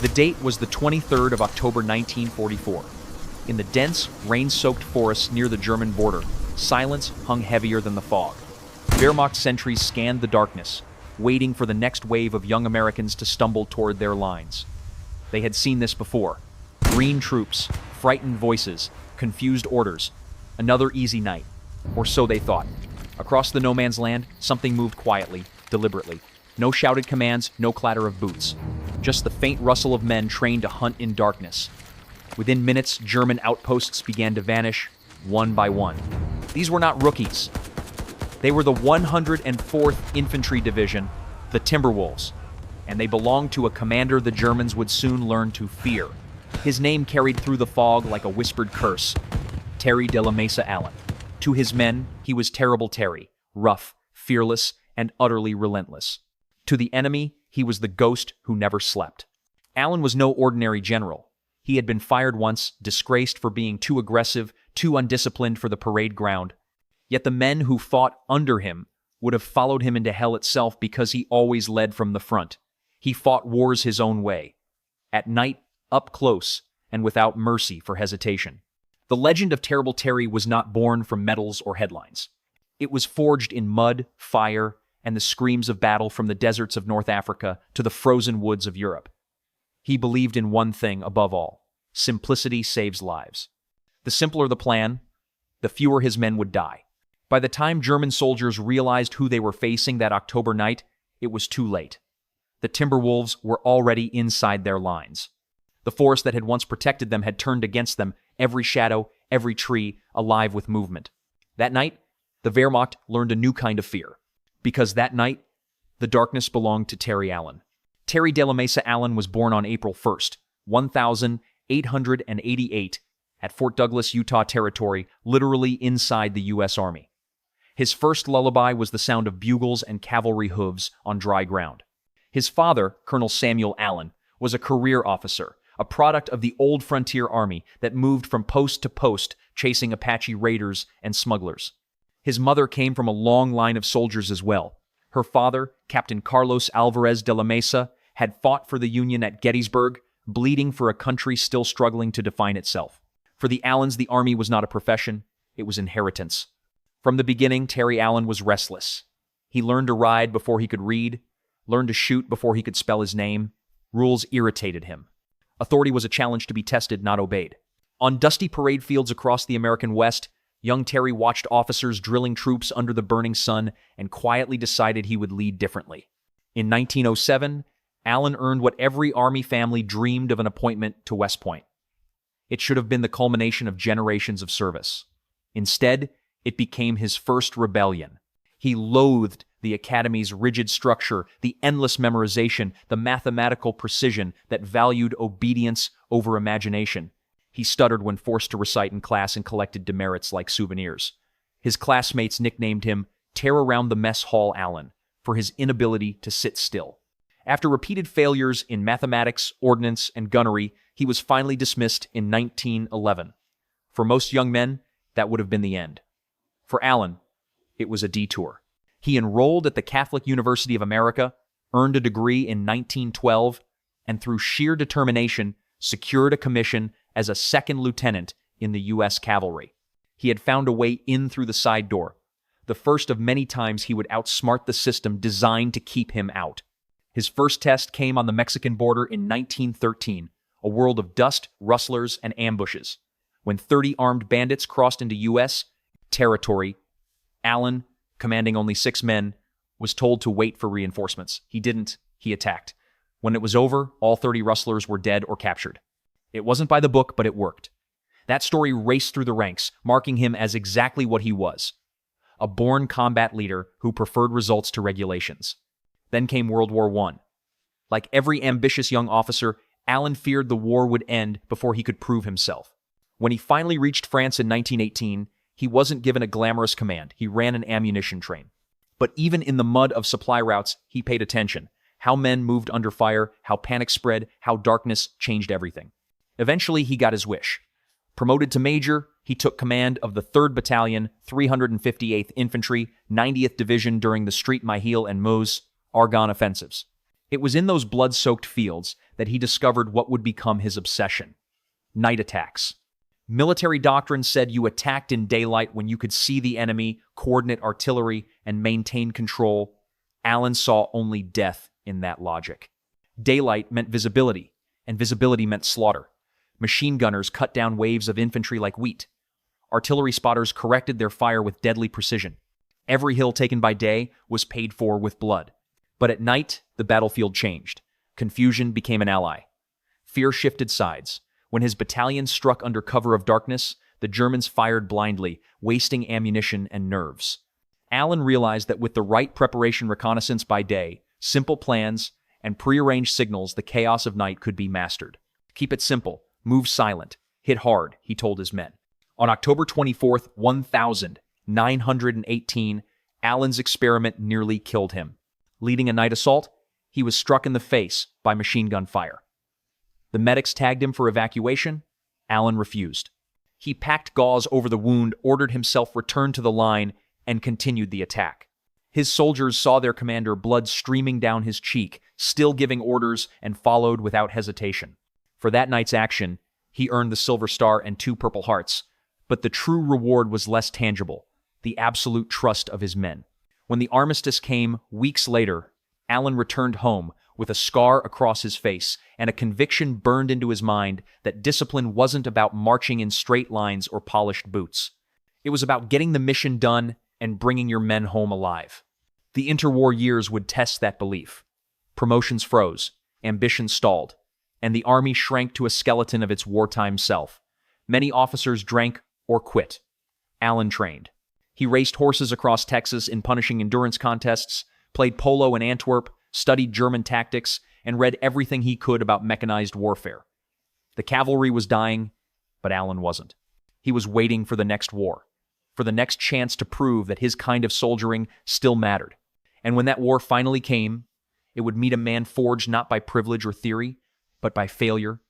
The date was the 23rd of October 1944. In the dense, rain-soaked forests near the German border, silence hung heavier than the fog. Wehrmacht sentries scanned the darkness, waiting for the next wave of young Americans to stumble toward their lines. They had seen this before. Green troops, frightened voices, confused orders. Another easy night. Or so they thought. Across the no-man's land, something moved quietly, deliberately. No shouted commands, no clatter of boots. Just the faint rustle of men trained to hunt in darkness. Within minutes, German outposts began to vanish, one by one. These were not rookies. They were the 104th Infantry Division, the Timberwolves, and they belonged to a commander the Germans would soon learn to fear. His name carried through the fog like a whispered curse, Terry de la Mesa Allen. To his men, he was Terrible Terry, rough, fearless, and utterly relentless. To the enemy, he was the ghost who never slept. Allen was no ordinary general. He had been fired once, disgraced for being too aggressive, too undisciplined for the parade ground. Yet the men who fought under him would have followed him into hell itself because he always led from the front. He fought wars his own way. At night, up close, and without mercy for hesitation. The legend of Terrible Terry was not born from medals or headlines. It was forged in mud, fire, and the screams of battle from the deserts of North Africa to the frozen woods of Europe. He believed in one thing above all: simplicity saves lives. The simpler the plan, the fewer his men would die. By the time German soldiers realized who they were facing that October night, it was too late. The Timberwolves were already inside their lines. The forest that had once protected them had turned against them, every shadow, every tree, alive with movement. That night, the Wehrmacht learned a new kind of fear. Because that night, the darkness belonged to Terry Allen. Terry de la Mesa Allen was born on April 1st, 1888, at Fort Douglas, Utah Territory, literally inside the U.S. Army. His first lullaby was the sound of bugles and cavalry hooves on dry ground. His father, Colonel Samuel Allen, was a career officer, a product of the old frontier army that moved from post to post, chasing Apache raiders and smugglers. His mother came from a long line of soldiers as well. Her father, Captain Carlos Alvarez de la Mesa, had fought for the Union at Gettysburg, bleeding for a country still struggling to define itself. For the Allens, the army was not a profession, it was inheritance. From the beginning, Terry Allen was restless. He learned to ride before he could read, learned to shoot before he could spell his name. Rules irritated him. Authority was a challenge to be tested, not obeyed. On dusty parade fields across the American West, young Terry watched officers drilling troops under the burning sun and quietly decided he would lead differently. In 1907, Allen earned what every Army family dreamed of: an appointment to West Point. It should have been the culmination of generations of service. Instead, it became his first rebellion. He loathed the Academy's rigid structure, the endless memorization, the mathematical precision that valued obedience over imagination. He stuttered when forced to recite in class and collected demerits like souvenirs. His classmates nicknamed him Tear Around the Mess Hall Allen for his inability to sit still. After repeated failures in mathematics, ordnance, and gunnery, he was finally dismissed in 1911. For most young men, that would have been the end. For Allen, it was a detour. He enrolled at the Catholic University of America, earned a degree in 1912, and through sheer determination, secured a commission as a second lieutenant in the U.S. Cavalry. He had found a way in through the side door, the first of many times he would outsmart the system designed to keep him out. His first test came on the Mexican border in 1913, a world of dust, rustlers, and ambushes. When 30 armed bandits crossed into U.S. territory, Allen, commanding only 6 men, was told to wait for reinforcements. He didn't. He attacked. When it was over, all 30 rustlers were dead or captured. It wasn't by the book, but it worked. That story raced through the ranks, marking him as exactly what he was: a born combat leader who preferred results to regulations. Then came World War I. Like every ambitious young officer, Allen feared the war would end before he could prove himself. When he finally reached France in 1918, he wasn't given a glamorous command. He ran an ammunition train. But even in the mud of supply routes, he paid attention. How men moved under fire, how panic spread, how darkness changed everything. Eventually, he got his wish. Promoted to major, he took command of the 3rd Battalion, 358th Infantry, 90th Division during the Street Mahil and Meuse Argonne offensives. It was in those blood-soaked fields that he discovered what would become his obsession: night attacks. Military doctrine said you attacked in daylight when you could see the enemy, coordinate artillery, and maintain control. Allen saw only death in that logic. Daylight meant visibility, and visibility meant slaughter. Machine gunners cut down waves of infantry like wheat. Artillery spotters corrected their fire with deadly precision. Every hill taken by day was paid for with blood. But at night, the battlefield changed. Confusion became an ally. Fear shifted sides. When his battalion struck under cover of darkness, the Germans fired blindly, wasting ammunition and nerves. Allen realized that with the right preparation reconnaissance by day, simple plans, and prearranged signals, the chaos of night could be mastered. Keep it simple, move silent, hit hard, he told his men. On October 24th, 1918, Allen's experiment nearly killed him. Leading a night assault, he was struck in the face by machine gun fire. The medics tagged him for evacuation. Allen refused. He packed gauze over the wound, ordered himself returned to the line, and continued the attack. His soldiers saw their commander, blood streaming down his cheek, still giving orders, and followed without hesitation. For that night's action, he earned the Silver Star and 2 Purple Hearts. But the true reward was less tangible: the absolute trust of his men. When the armistice came weeks later, Allen returned home with a scar across his face and a conviction burned into his mind that discipline wasn't about marching in straight lines or polished boots. It was about getting the mission done and bringing your men home alive. The interwar years would test that belief. Promotions froze, ambition stalled, and the army shrank to a skeleton of its wartime self. Many officers drank or quit. Allen trained. He raced horses across Texas in punishing endurance contests, played polo in Antwerp, studied German tactics, and read everything he could about mechanized warfare. The cavalry was dying, but Allen wasn't. He was waiting for the next war, for the next chance to prove that his kind of soldiering still mattered. And when that war finally came, it would meet a man forged not by privilege or theory, but by failure,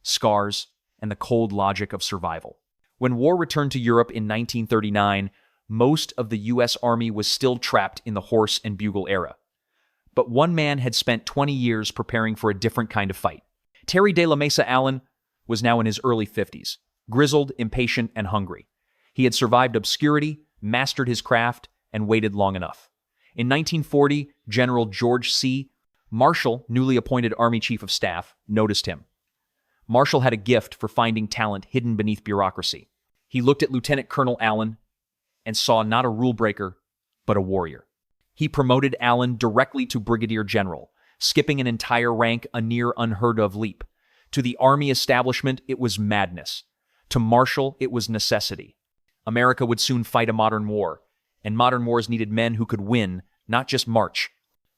scars, and the cold logic of survival. When war returned to Europe in 1939, most of the U.S. Army was still trapped in the horse and bugle era. But one man had spent 20 years preparing for a different kind of fight. Terry de la Mesa Allen was now in his early 50s, grizzled, impatient, and hungry. He had survived obscurity, mastered his craft, and waited long enough. In 1940, General George C. Marshall, newly appointed Army Chief of Staff, noticed him. Marshall had a gift for finding talent hidden beneath bureaucracy. He looked at Lieutenant Colonel Allen and saw not a rule breaker, but a warrior. He promoted Allen directly to Brigadier General, skipping an entire rank, a near unheard-of leap. To the Army establishment, it was madness. To Marshall, it was necessity. America would soon fight a modern war, and modern wars needed men who could win, not just march.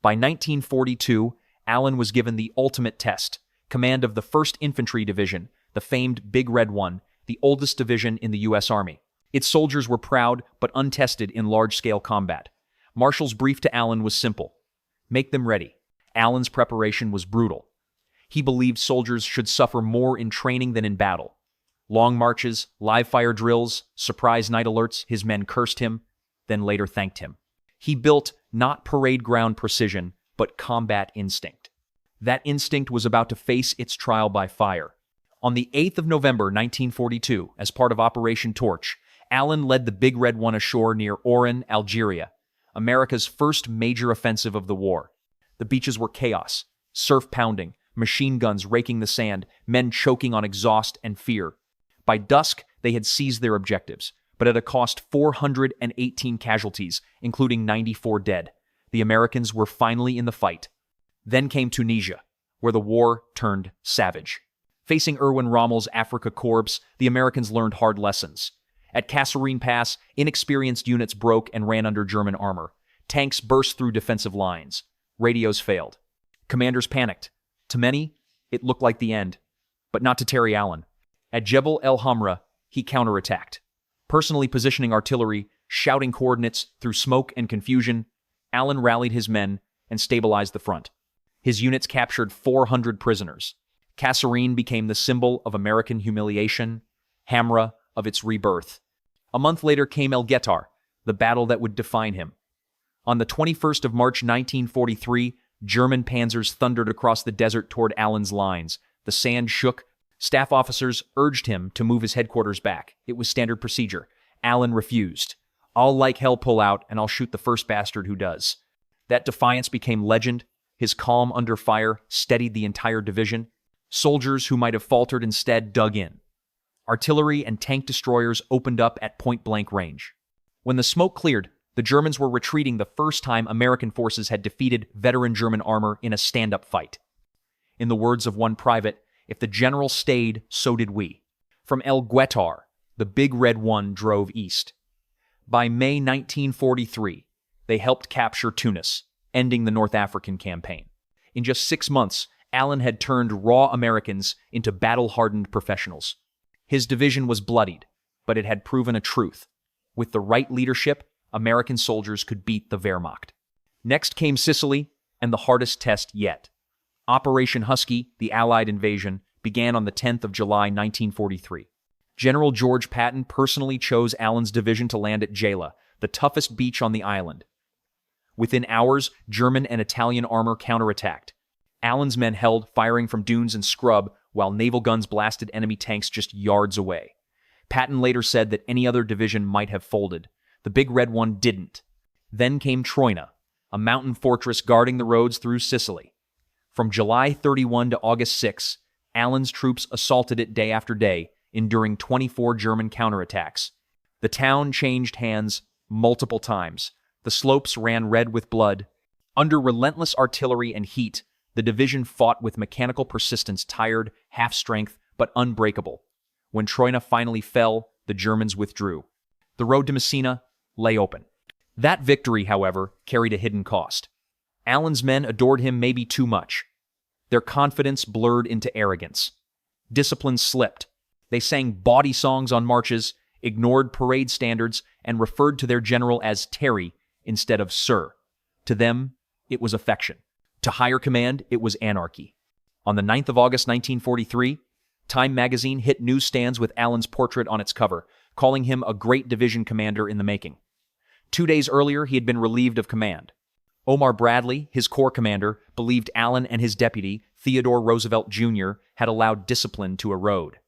By 1942, Allen was given the ultimate test: command of the 1st Infantry Division, the famed Big Red One, the oldest division in the U.S. Army. Its soldiers were proud but untested in large-scale combat. Marshall's brief to Allen was simple: make them ready. Allen's preparation was brutal. He believed soldiers should suffer more in training than in battle. Long marches, live-fire drills, surprise night alerts, his men cursed him, then later thanked him. He built not parade ground precision, but combat instinct. That instinct was about to face its trial by fire. On the 8th of November, 1942, as part of Operation Torch, Allen led the Big Red One ashore near Oran, Algeria, America's first major offensive of the war. The beaches were chaos, surf pounding, machine guns raking the sand, men choking on exhaust and fear. By dusk, they had seized their objectives, but at a cost 418 casualties, including 94 dead. The Americans were finally in the fight. Then came Tunisia, where the war turned savage. Facing Erwin Rommel's Afrika Korps, the Americans learned hard lessons. At Kasserine Pass, inexperienced units broke and ran under German armor. Tanks burst through defensive lines. Radios failed. Commanders panicked. To many, it looked like the end, but not to Terry Allen. At Jebel El Hamra, he counterattacked. Personally positioning artillery, shouting coordinates through smoke and confusion, Allen rallied his men and stabilized the front. His units captured 400 prisoners. Kasserine became the symbol of American humiliation, Hamra of its rebirth. A month later came El Getar, the battle that would define him. On the 21st of March 1943, German panzers thundered across the desert toward Allen's lines. The sand shook. Staff officers urged him to move his headquarters back. It was standard procedure. Allen refused. "I'll like hell pull out, and I'll shoot the first bastard who does." That defiance became legend. His calm under fire steadied the entire division. Soldiers who might have faltered instead dug in. Artillery and tank destroyers opened up at point-blank range. When the smoke cleared, the Germans were retreating the first time American forces had defeated veteran German armor in a stand-up fight. In the words of one private, "If the general stayed, so did we." From El Guetar, the Big Red One drove east. By May 1943, they helped capture Tunis, ending the North African campaign. In just 6 months, Allen had turned raw Americans into battle-hardened professionals. His division was bloodied, but it had proven a truth. With the right leadership, American soldiers could beat the Wehrmacht. Next came Sicily, and the hardest test yet. Operation Husky, the Allied invasion, began on the 10th of July 1943. General George Patton personally chose Allen's division to land at Gela, the toughest beach on the island. Within hours, German and Italian armor counterattacked. Allen's men held, firing from dunes and scrub, while naval guns blasted enemy tanks just yards away. Patton later said that any other division might have folded. The Big Red One didn't. Then came Troina, a mountain fortress guarding the roads through Sicily. From July 31 to August 6, Allen's troops assaulted it day after day, enduring 24 German counterattacks. The town changed hands multiple times. The slopes ran red with blood. Under relentless artillery and heat, the division fought with mechanical persistence, tired, half-strength, but unbreakable. When Troina finally fell, the Germans withdrew. The road to Messina lay open. That victory, however, carried a hidden cost. Allen's men adored him maybe too much. Their confidence blurred into arrogance. Discipline slipped. They sang bawdy songs on marches, ignored parade standards, and referred to their general as Terry instead of Sir. To them, it was affection. To higher command, it was anarchy. On the 9th of August 1943, Time magazine hit newsstands with Allen's portrait on its cover, calling him a great division commander in the making. 2 days earlier, he had been relieved of command. Omar Bradley, his corps commander, believed Allen and his deputy, Theodore Roosevelt Jr., had allowed discipline to erode.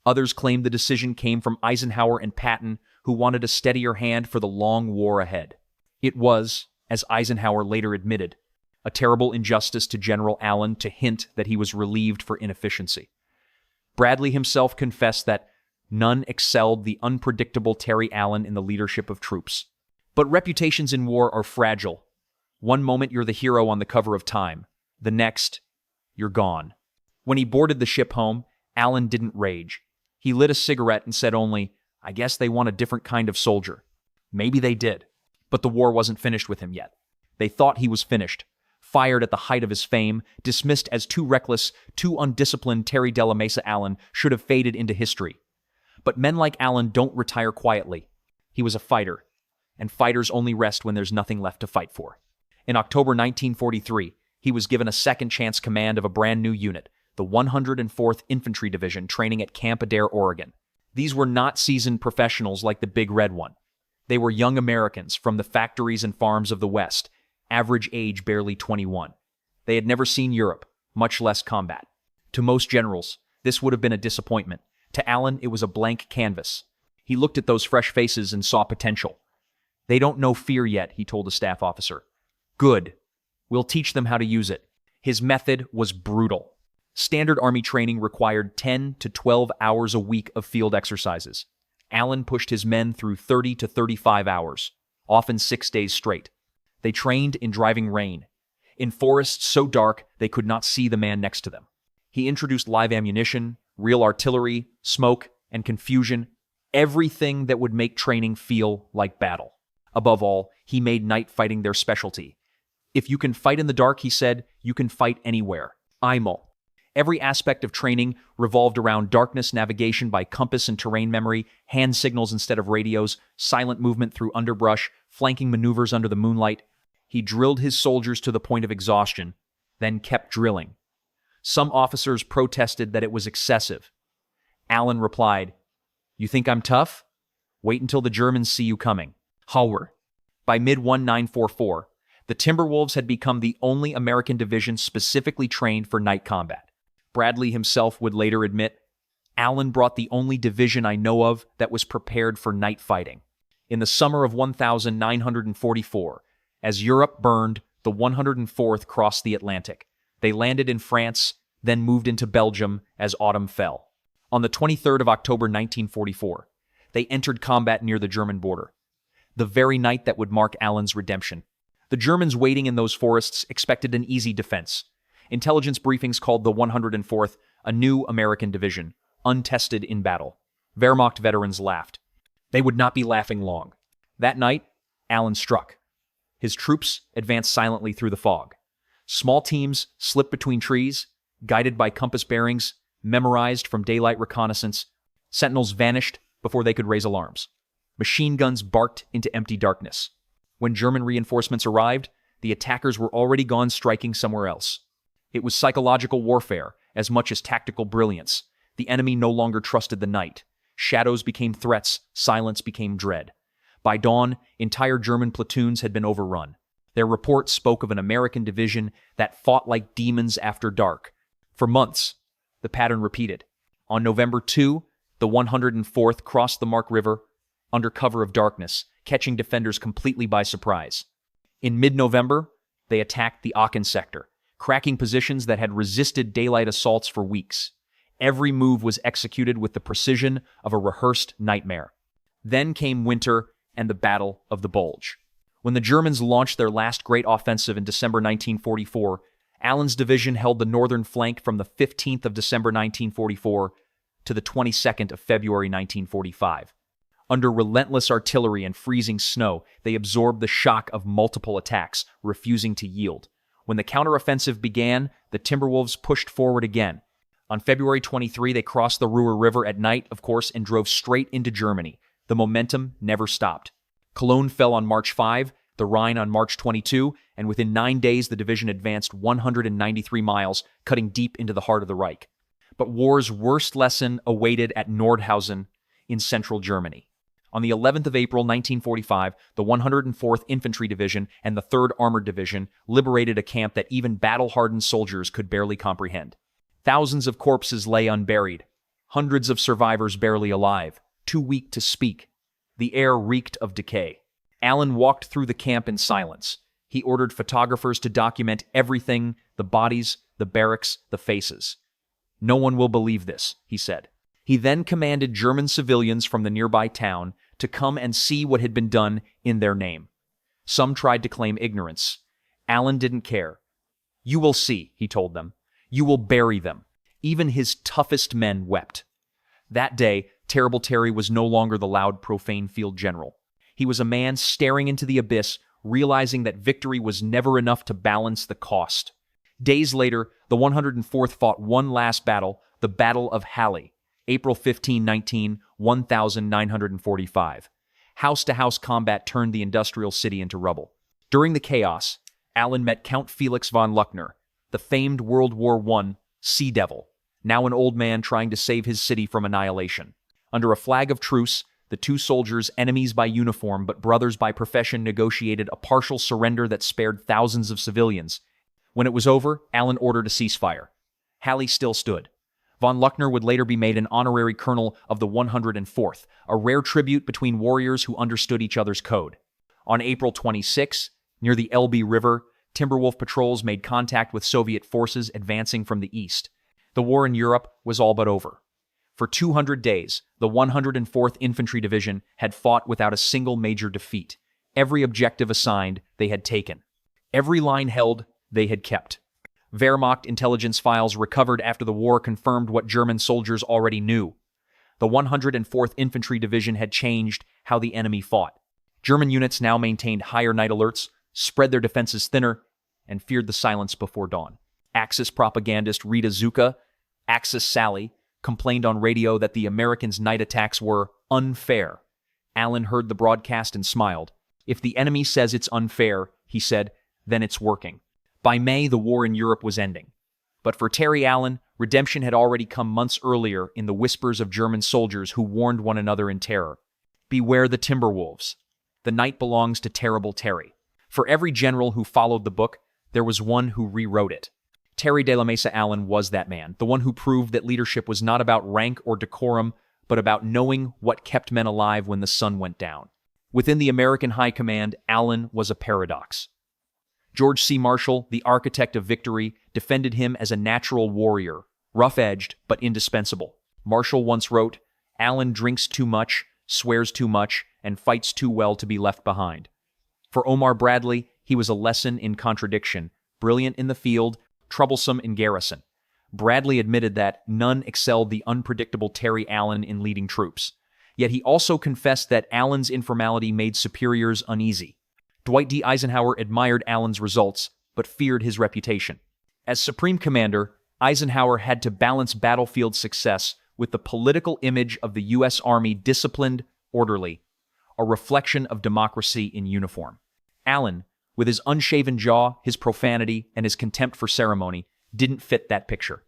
Others claimed the decision came from Eisenhower and Patton, who wanted a steadier hand for the long war ahead. It was, as Eisenhower later admitted, a terrible injustice to General Allen to hint that he was relieved for inefficiency. Bradley himself confessed that none excelled the unpredictable Terry Allen in the leadership of troops. But reputations in war are fragile. One moment you're the hero on the cover of Time. The next, you're gone. When he boarded the ship home, Allen didn't rage. He lit a cigarette and said only, "I guess they want a different kind of soldier." Maybe they did. But the war wasn't finished with him yet. They thought he was finished. Fired at the height of his fame, dismissed as too reckless, too undisciplined, Terry de la Mesa Allen should have faded into history. But men like Allen don't retire quietly. He was a fighter, and fighters only rest when there's nothing left to fight for. In October 1943, he was given a second-chance command of a brand-new unit, the 104th Infantry Division, training at Camp Adair, Oregon. These were not seasoned professionals like the Big Red One. They were young Americans from the factories and farms of the West, average age barely 21. They had never seen Europe, much less combat. To most generals, this would have been a disappointment. To Allen, it was a blank canvas. He looked at those fresh faces and saw potential. "They don't know fear yet," he told a staff officer. "Good. We'll teach them how to use it." His method was brutal. Standard Army training required 10 to 12 hours a week of field exercises. Allen pushed his men through 30 to 35 hours, often 6 days straight. They trained in driving rain, in forests so dark they could not see the man next to them. He introduced live ammunition, real artillery, smoke, and confusion, everything that would make training feel like battle. Above all, he made night fighting their specialty. "If you can fight in the dark," he said, "you can fight anywhere." Einmal. Every aspect of training revolved around darkness navigation by compass and terrain memory, hand signals instead of radios, silent movement through underbrush, flanking maneuvers under the moonlight. He drilled his soldiers to the point of exhaustion, then kept drilling. Some officers protested that it was excessive. Allen replied, "You think I'm tough? Wait until the Germans see you coming." Hauer. By mid-1944, The Timberwolves had become the only American division specifically trained for night combat. Bradley himself would later admit, "Allen brought the only division I know of that was prepared for night fighting." In the summer of 1944, as Europe burned, the 104th crossed the Atlantic. They landed in France, then moved into Belgium as autumn fell. On the 23rd of October 1944, they entered combat near the German border, the very night that would mark Allen's redemption. The Germans waiting in those forests expected an easy defense. Intelligence briefings called the 104th a new American division, untested in battle. Wehrmacht veterans laughed. They would not be laughing long. That night, Allen struck. His troops advanced silently through the fog. Small teams slipped between trees, guided by compass bearings, memorized from daylight reconnaissance. Sentinels vanished before they could raise alarms. Machine guns barked into empty darkness. When German reinforcements arrived, the attackers were already gone striking somewhere else. It was psychological warfare as much as tactical brilliance. The enemy no longer trusted the night. Shadows became threats, silence became dread. By dawn, entire German platoons had been overrun. Their report spoke of an American division that fought like demons after dark. For months, the pattern repeated. On November 2, the 104th crossed the Mark River under cover of darkness, catching defenders completely by surprise. In mid-November, they attacked the Aachen sector, cracking positions that had resisted daylight assaults for weeks. Every move was executed with the precision of a rehearsed nightmare. Then came winter and the Battle of the Bulge. When the Germans launched their last great offensive in December 1944, Allen's division held the northern flank from the 15th of December 1944 to the 22nd of February 1945. Under relentless artillery and freezing snow, they absorbed the shock of multiple attacks, refusing to yield. When the counteroffensive began, the Timberwolves pushed forward again. On February 23, they crossed the Ruhr River at night, of course, and drove straight into Germany. The momentum never stopped. Cologne fell on March 5, the Rhine on March 22, and within 9 days the division advanced 193 miles, cutting deep into the heart of the Reich. But war's worst lesson awaited at Nordhausen in central Germany. On the 11th of April 1945, the 104th Infantry Division and the 3rd Armored Division liberated a camp that even battle-hardened soldiers could barely comprehend. Thousands of corpses lay unburied, hundreds of survivors barely alive, too weak to speak. The air reeked of decay. Allen walked through the camp in silence. He ordered photographers to document everything, the bodies, the barracks, the faces. "No one will believe this," he said. He then commanded German civilians from the nearby town to come and see what had been done in their name. Some tried to claim ignorance. Allen didn't care. "You will see," he told them. "You will bury them." Even his toughest men wept. That day, Terrible Terry was no longer the loud, profane field general. He was a man staring into the abyss, realizing that victory was never enough to balance the cost. Days later, the 104th fought one last battle, the Battle of Halle, April 15-19, 1945. House-to-house combat turned the industrial city into rubble. During the chaos, Allen met Count Felix von Luckner, the famed World War I Sea Devil, now an old man trying to save his city from annihilation. Under a flag of truce, the two soldiers, enemies by uniform but brothers by profession, negotiated a partial surrender that spared thousands of civilians. When it was over, Allen ordered a ceasefire. Halle still stood. Von Luckner would later be made an honorary colonel of the 104th, a rare tribute between warriors who understood each other's code. On April 26, near the Elbe River, Timberwolf patrols made contact with Soviet forces advancing from the east. The war in Europe was all but over. For 200 days, the 104th Infantry Division had fought without a single major defeat. Every objective assigned, they had taken. Every line held, they had kept. Wehrmacht intelligence files recovered after the war confirmed what German soldiers already knew. The 104th Infantry Division had changed how the enemy fought. German units now maintained higher night alerts, spread their defenses thinner, and feared the silence before dawn. Axis propagandist Rita Zucca, Axis Sally, complained on radio that the Americans' night attacks were unfair. Allen heard the broadcast and smiled. "If the enemy says it's unfair," he said, "then it's working." By May, the war in Europe was ending. But for Terry Allen, redemption had already come months earlier in the whispers of German soldiers who warned one another in terror. "Beware the Timberwolves. The night belongs to Terrible Terry." For every general who followed the book, there was one who rewrote it. Terry de la Mesa Allen was that man, the one who proved that leadership was not about rank or decorum, but about knowing what kept men alive when the sun went down. Within the American High Command, Allen was a paradox. George C. Marshall, the architect of victory, defended him as a natural warrior, rough-edged but indispensable. Marshall once wrote, "Allen drinks too much, swears too much, and fights too well to be left behind." For Omar Bradley, he was a lesson in contradiction, brilliant in the field, troublesome in garrison. Bradley admitted that none excelled the unpredictable Terry Allen in leading troops. Yet he also confessed that Allen's informality made superiors uneasy. Dwight D. Eisenhower admired Allen's results, but feared his reputation. As Supreme Commander, Eisenhower had to balance battlefield success with the political image of the U.S. Army disciplined, orderly, a reflection of democracy in uniform. Allen, with his unshaven jaw, his profanity, and his contempt for ceremony, didn't fit that picture.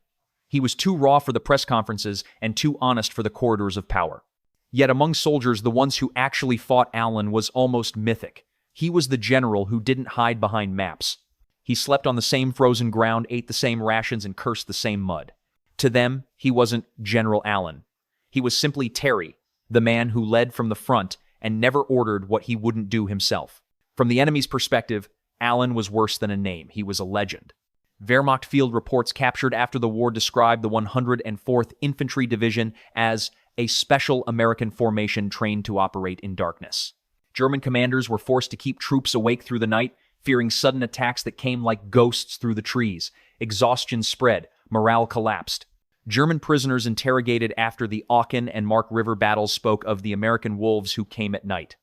He was too raw for the press conferences and too honest for the corridors of power. Yet among soldiers, the ones who actually fought Allen was almost mythic. He was the general who didn't hide behind maps. He slept on the same frozen ground, ate the same rations, and cursed the same mud. To them, he wasn't General Allen. He was simply Terry, the man who led from the front and never ordered what he wouldn't do himself. From the enemy's perspective, Allen was worse than a name. He was a legend. Wehrmacht field reports captured after the war described the 104th Infantry Division as a special American formation trained to operate in darkness. German commanders were forced to keep troops awake through the night, fearing sudden attacks that came like ghosts through the trees. Exhaustion spread, morale collapsed. German prisoners interrogated after the Aachen and Mark River battles spoke of the American wolves who came at night.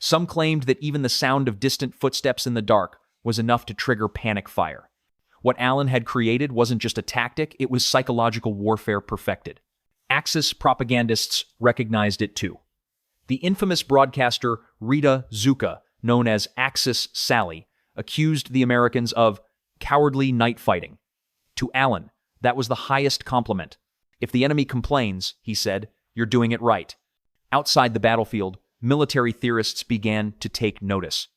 Some claimed that even the sound of distant footsteps in the dark was enough to trigger panic fire. What Allen had created wasn't just a tactic, it was psychological warfare perfected. Axis propagandists recognized it too. The infamous broadcaster Rita Zuka, known as Axis Sally, accused the Americans of cowardly night fighting. To Allen, that was the highest compliment. If the enemy complains, he said, you're doing it right. Outside the battlefield, military theorists began to take notice.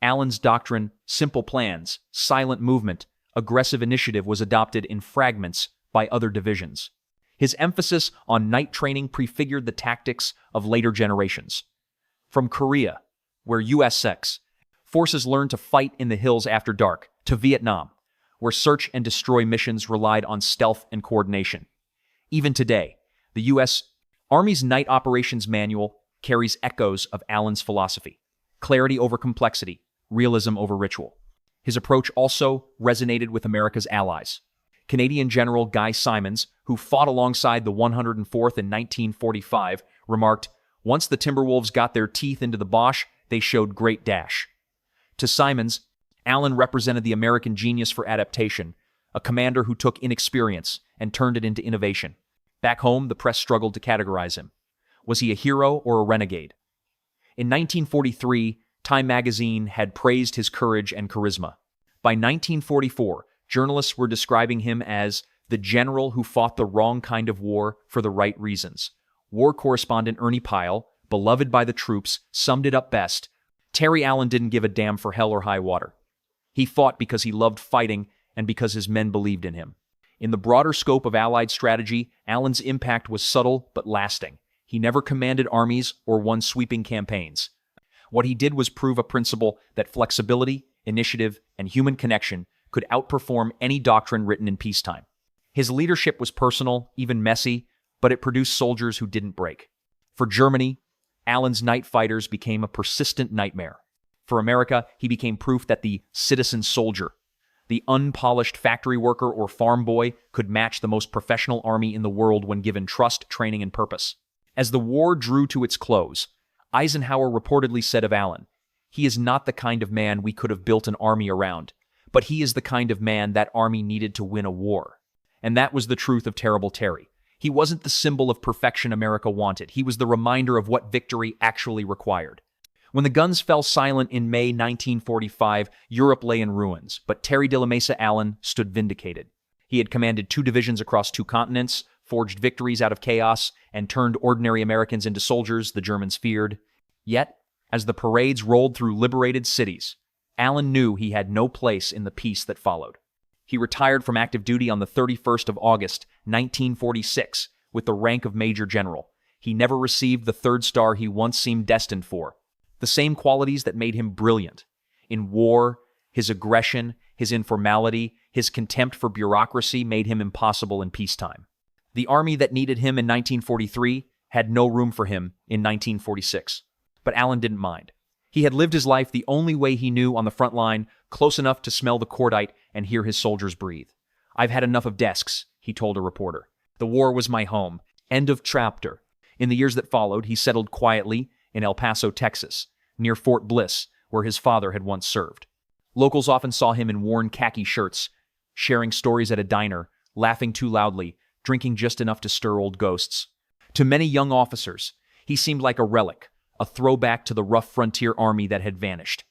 Allen's doctrine, simple plans, silent movement, aggressive initiative was adopted in fragments by other divisions. His emphasis on night training prefigured the tactics of later generations. From Korea, where USX forces learned to fight in the hills after dark, to Vietnam, where search and destroy missions relied on stealth and coordination. Even today, the U.S. Army's Night Operations Manual carries echoes of Allen's philosophy: clarity over complexity, realism over ritual. His approach also resonated with America's allies. Canadian General Guy Simons, who fought alongside the 104th in 1945, remarked, "Once the Timberwolves got their teeth into the Boche, they showed great dash." To Simons, Allen represented the American genius for adaptation, a commander who took inexperience and turned it into innovation. Back home, the press struggled to categorize him. Was he a hero or a renegade? In 1943, Time magazine had praised his courage and charisma. By 1944, journalists were describing him as the general who fought the wrong kind of war for the right reasons. War correspondent Ernie Pyle, beloved by the troops, summed it up best: Terry Allen didn't give a damn for hell or high water. He fought because he loved fighting and because his men believed in him. In the broader scope of Allied strategy, Allen's impact was subtle but lasting. He never commanded armies or won sweeping campaigns. What he did was prove a principle that flexibility, initiative, and human connection could outperform any doctrine written in peacetime. His leadership was personal, even messy, but it produced soldiers who didn't break. For Germany, Allen's night fighters became a persistent nightmare. For America, he became proof that the citizen soldier, the unpolished factory worker or farm boy, could match the most professional army in the world when given trust, training, and purpose. As the war drew to its close, Eisenhower reportedly said of Allen, "He is not the kind of man we could have built an army around, but he is the kind of man that army needed to win a war." And that was the truth of Terrible Terry. He wasn't the symbol of perfection America wanted. He was the reminder of what victory actually required. When the guns fell silent in May 1945, Europe lay in ruins, but Terry de la Mesa Allen stood vindicated. He had commanded 2 divisions across 2 continents, forged victories out of chaos, and turned ordinary Americans into soldiers the Germans feared. Yet, as the parades rolled through liberated cities, Allen knew he had no place in the peace that followed. He retired from active duty on the 31st of August, 1946, with the rank of Major General. He never received the third star he once seemed destined for. The same qualities that made him brilliant. In war, his aggression, his informality, his contempt for bureaucracy made him impossible in peacetime. The army that needed him in 1943 had no room for him in 1946. But Allen didn't mind. He had lived his life the only way he knew on the front line, close enough to smell the cordite and hear his soldiers breathe. "I've had enough of desks," he told a reporter. "The war was my home." End of chapter. In the years that followed, he settled quietly in El Paso, Texas, near Fort Bliss, where his father had once served. Locals often saw him in worn khaki shirts, sharing stories at a diner, laughing too loudly, drinking just enough to stir old ghosts. To many young officers, he seemed like a relic, a throwback to the rough frontier army that had vanished.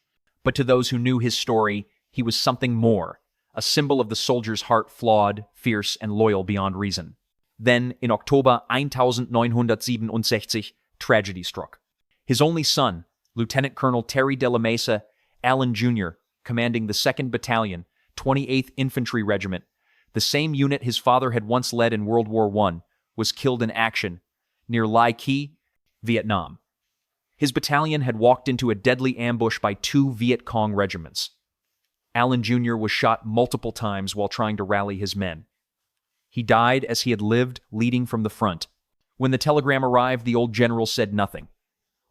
But to those who knew his story, he was something more, a symbol of the soldier's heart flawed, fierce, and loyal beyond reason. Then, in October 1967, tragedy struck. His only son, Lieutenant Colonel Terry de la Mesa Allen Jr., commanding the 2nd Battalion, 28th Infantry Regiment, the same unit his father had once led in World War I, was killed in action near Lai Khe, Vietnam. His battalion had walked into a deadly ambush by 2 Viet Cong regiments. Allen Jr. was shot multiple times while trying to rally his men. He died as he had lived, leading from the front. When the telegram arrived, the old general said nothing.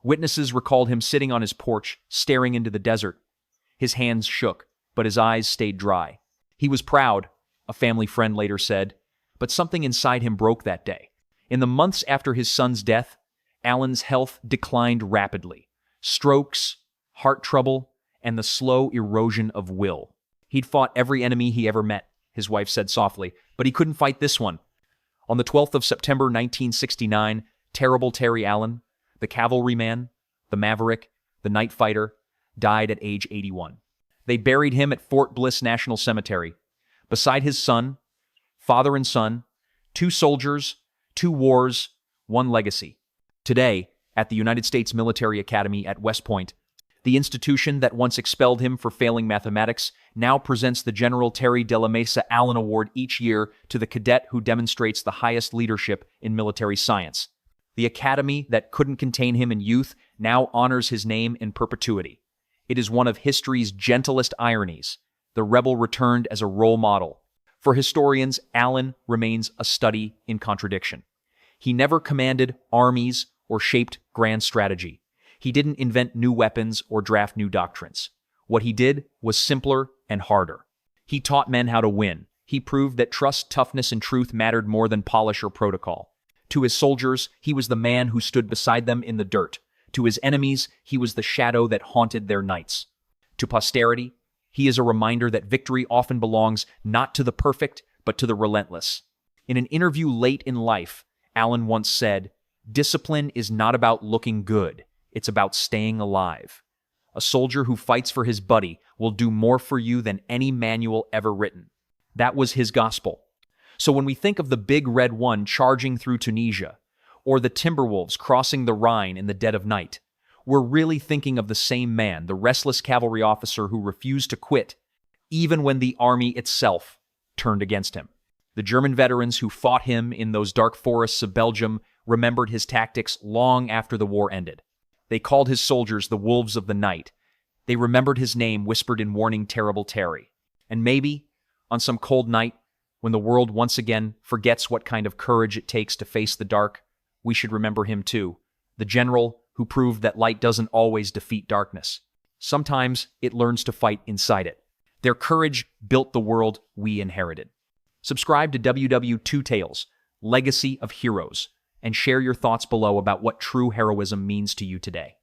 Witnesses recalled him sitting on his porch, staring into the desert. His hands shook, but his eyes stayed dry. He was proud, a family friend later said, but something inside him broke that day. In the months after his son's death, Allen's health declined rapidly. Strokes, heart trouble, and the slow erosion of will. He'd fought every enemy he ever met, his wife said softly, but he couldn't fight this one. On the 12th of September 1969, Terrible Terry Allen, the cavalryman, the maverick, the night fighter, died at age 81. They buried him at Fort Bliss National Cemetery. Beside his son, father and son, 2 soldiers, 2 wars, 1 legacy. Today, at the United States Military Academy at West Point, the institution that once expelled him for failing mathematics now presents the General Terry de la Mesa Allen Award each year to the cadet who demonstrates the highest leadership in military science. The academy that couldn't contain him in youth now honors his name in perpetuity. It is one of history's gentlest ironies. The rebel returned as a role model. For historians, Allen remains a study in contradiction. He never commanded armies or shaped grand strategy. He didn't invent new weapons or draft new doctrines. What he did was simpler and harder. He taught men how to win. He proved that trust, toughness, and truth mattered more than polish or protocol. To his soldiers, he was the man who stood beside them in the dirt. To his enemies, he was the shadow that haunted their nights. To posterity, he is a reminder that victory often belongs not to the perfect, but to the relentless. In an interview late in life, Allen once said, "Discipline is not about looking good. It's about staying alive. A soldier who fights for his buddy will do more for you than any manual ever written." That was his gospel. So when we think of the Big Red One charging through Tunisia, or the Timberwolves crossing the Rhine in the dead of night, we're really thinking of the same man, the restless cavalry officer who refused to quit, even when the army itself turned against him. The German veterans who fought him in those dark forests of Belgium remembered his tactics long after the war ended. They called his soldiers the wolves of the night. They remembered his name whispered in warning Terrible Terry. And maybe, on some cold night, when the world once again forgets what kind of courage it takes to face the dark, we should remember him too, the general who proved that light doesn't always defeat darkness. Sometimes it learns to fight inside it. Their courage built the world we inherited. Subscribe to WW2 Tales, Legacy of Heroes, and share your thoughts below about what true heroism means to you today.